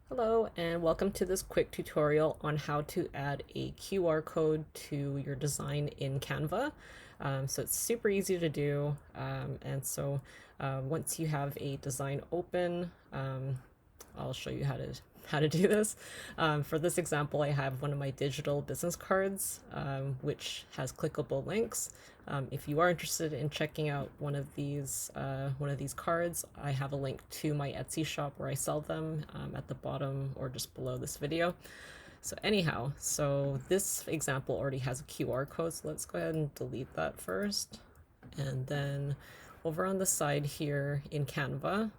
Hello and welcome to this quick tutorial on how to add a QR code to your design in Canva. So it's super easy to do, once you have a design open, I'll show you how to do this. For this example, I have one of my digital business cards, which has clickable links. If you are interested in checking out one of these cards, I have a link to my Etsy shop where I sell them at the bottom or just below this video. So anyhow, so this example already has a QR code, so let's go ahead and delete that first. And then over on the side here in Canva,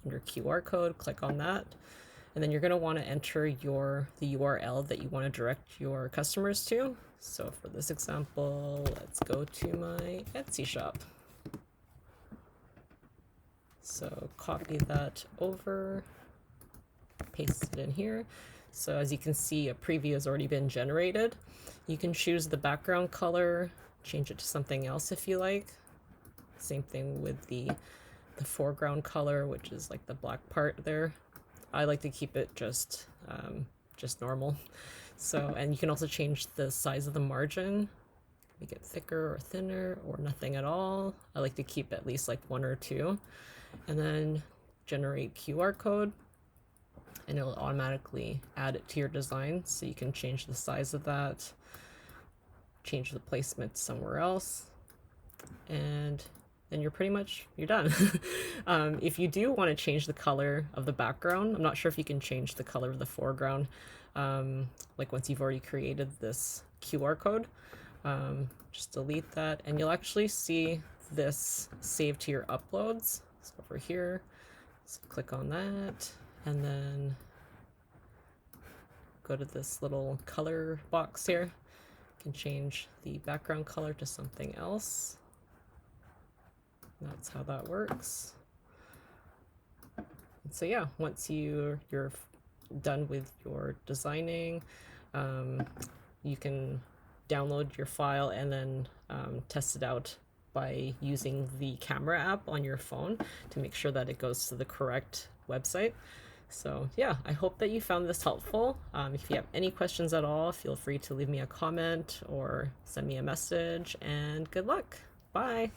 under QR code, click on that. And then you're going to want to enter the URL that you want to direct your customers to. So for this example, let's go to my Etsy shop. So copy that over, paste it in here. So as you can see, a preview has already been generated. You can choose the background color, change it to something else if you like. Same thing with the foreground color, which is like the black part there. I like to keep it just normal. So, and you can also change the size of the margin, make it thicker or thinner or nothing at all. I like to keep at least like 1 or 2, and then generate QR code, and it'll automatically add it to your design. So you can change the size of that, change the placement somewhere else, and then you're done. If you do want to change the color of the background, I'm not sure if you can change the color of the foreground, like once you've already created this QR code, just delete that and you'll actually see this saved to your uploads. So over here, so click on that and then go to this little color box here. You can change the background color to something else. That's how that works. And so yeah, once you're done with your designing, you can download your file and then test it out by using the camera app on your phone to make sure that it goes to the correct website. So yeah, I hope that you found this helpful. If you have any questions at all, feel free to leave me a comment or send me a message, and good luck. Bye.